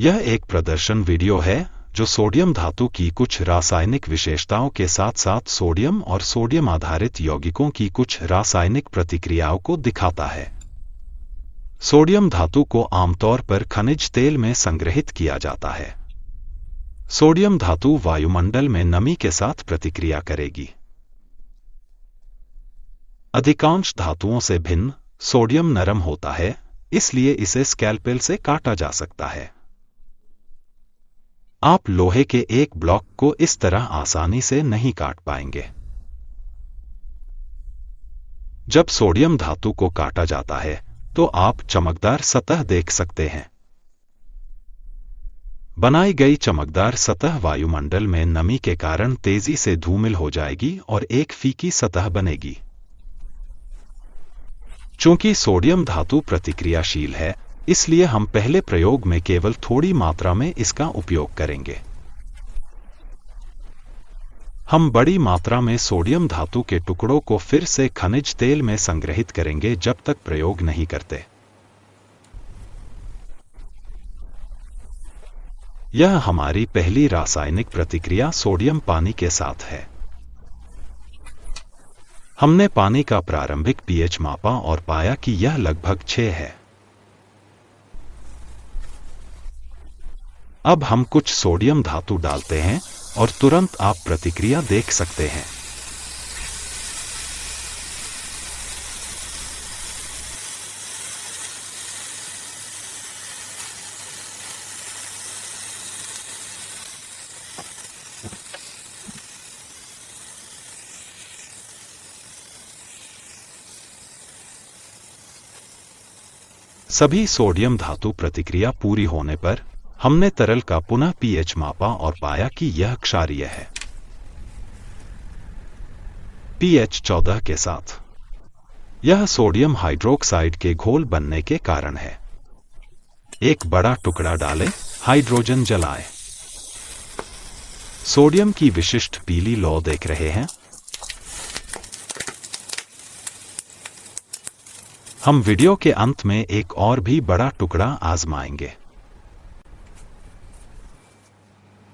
यह एक प्रदर्शन वीडियो है जो सोडियम धातु की कुछ रासायनिक विशेषताओं के साथ साथ सोडियम और सोडियम आधारित यौगिकों की कुछ रासायनिक प्रतिक्रियाओं को दिखाता है। सोडियम धातु को आमतौर पर खनिज तेल में संग्रहित किया जाता है। सोडियम धातु वायुमंडल में नमी के साथ प्रतिक्रिया करेगी। अधिकांश धातुओं से भिन्न सोडियम नरम होता है, इसलिए इसे स्कैल्पेल से काटा जा सकता है। आप लोहे के एक ब्लॉक को इस तरह आसानी से नहीं काट पाएंगे। जब सोडियम धातु को काटा जाता है तो आप चमकदार सतह देख सकते हैं। बनाई गई चमकदार सतह वायुमंडल में नमी के कारण तेजी से धूमिल हो जाएगी और एक फीकी सतह बनेगी। चूंकि सोडियम धातु प्रतिक्रियाशील है, इसलिए हम पहले प्रयोग में केवल थोड़ी मात्रा में इसका उपयोग करेंगे। हम बड़ी मात्रा में सोडियम धातु के टुकड़ों को फिर से खनिज तेल में संग्रहित करेंगे जब तक प्रयोग नहीं करते। यह हमारी पहली रासायनिक प्रतिक्रिया सोडियम पानी के साथ है। हमने पानी का प्रारंभिक पीएच मापा और पाया कि यह लगभग 6 है। अब हम कुछ सोडियम धातु डालते हैं और तुरंत आप प्रतिक्रिया देख सकते हैं। सभी सोडियम धातु प्रतिक्रिया पूरी होने पर हमने तरल का पुनः पीएच मापा और पाया कि यह क्षारीय है। पीएच 14 के साथ। यह सोडियम हाइड्रोक्साइड के घोल बनने के कारण है। एक बड़ा टुकड़ा डालें, हाइड्रोजन जलाएं। सोडियम की विशिष्ट पीली लौ देख रहे हैं। हम वीडियो के अंत में एक और भी बड़ा टुकड़ा आजमाएंगे।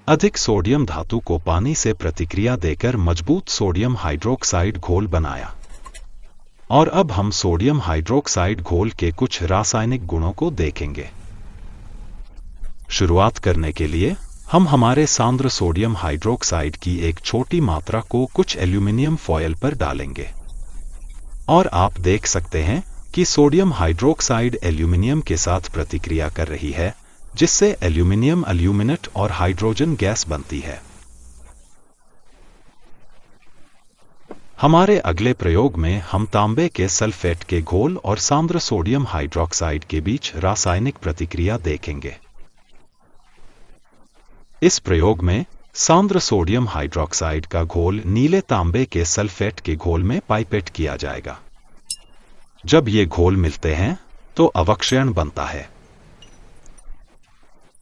अधिक सोडियम धातु को पानी से प्रतिक्रिया देकर मजबूत सोडियम हाइड्रोक्साइड घोल बनाया। और अब हम सोडियम हाइड्रोक्साइड घोल के कुछ रासायनिक गुणों को देखेंगे। शुरुआत करने के लिए हम हमारे सांद्र सोडियम हाइड्रोक्साइड की एक छोटी मात्रा को कुछ एल्यूमिनियम फॉयल पर डालेंगे। और आप देख सकते हैं कि सोडियम हाइड्रोक्साइड एल्यूमिनियम के साथ प्रतिक्रिया कर रही है, जिससे एल्यूमिनियम अल्यूमिनेट और हाइड्रोजन गैस बनती है। हमारे अगले प्रयोग में हम तांबे के सल्फेट के घोल और सांद्र सोडियम हाइड्रोक्साइड के बीच रासायनिक प्रतिक्रिया देखेंगे। इस प्रयोग में सांद्र सोडियम हाइड्रोक्साइड का घोल नीले तांबे के सल्फेट के घोल में पाइपेट किया जाएगा। जब ये घोल मिलते हैं तो अवक्षयण बनता है।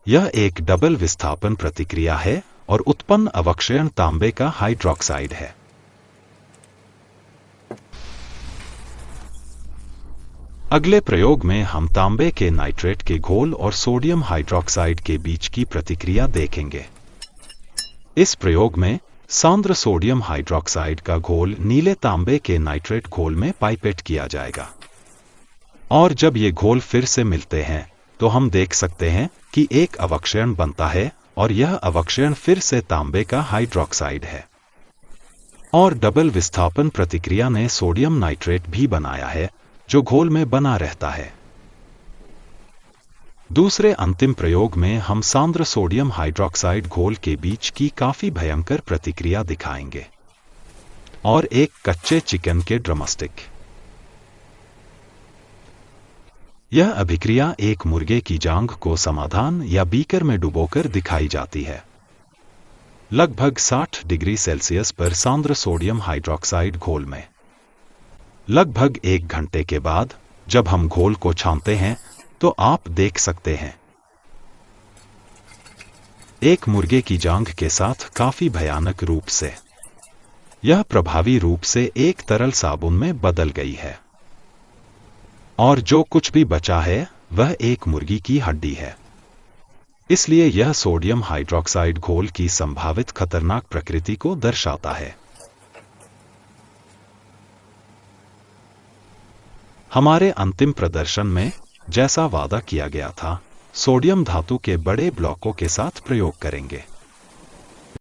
यह एक डबल विस्थापन प्रतिक्रिया है और उत्पन्न अवक्षयण तांबे का हाइड्रोक्साइड है। अगले प्रयोग में हम तांबे के नाइट्रेट के घोल और सोडियम हाइड्रोक्साइड के बीच की प्रतिक्रिया देखेंगे। इस प्रयोग में सांद्र सोडियम हाइड्रोक्साइड का घोल नीले तांबे के नाइट्रेट घोल में पाइपेट किया जाएगा। और जब ये घोल फिर से मिलते हैं तो हम देख सकते हैं कि एक अवक्षयण बनता है और यह अवक्षयण फिर से तांबे का हाइड्रोक्साइड है। और डबल विस्थापन प्रतिक्रिया ने सोडियम नाइट्रेट भी बनाया है, जो घोल में बना रहता है। दूसरे अंतिम प्रयोग में हम सांद्र सोडियम हाइड्रोक्साइड घोल के बीच की काफी भयंकर प्रतिक्रिया दिखाएंगे। और एक कच्चे चिकन के ड्रमस्टिक। यह अभिक्रिया एक मुर्गे की जांघ को समाधान या बीकर में डुबोकर दिखाई जाती है। लगभग 60 डिग्री सेल्सियस पर सांद्र सोडियम हाइड्रोक्साइड घोल में। लगभग 1 घंटे के बाद जब हम घोल को छानते हैं तो आप देख सकते हैं एक मुर्गे की जांघ के साथ काफी भयानक रूप से। यह प्रभावी रूप से एक तरल साबुन में बदल गई है। और जो कुछ भी बचा है वह एक मुर्गी की हड्डी है। इसलिए यह सोडियम हाइड्रॉक्साइड घोल की संभावित खतरनाक प्रकृति को दर्शाता है। हमारे अंतिम प्रदर्शन में, जैसा वादा किया गया था, सोडियम धातु के बड़े ब्लॉकों के साथ प्रयोग करेंगे।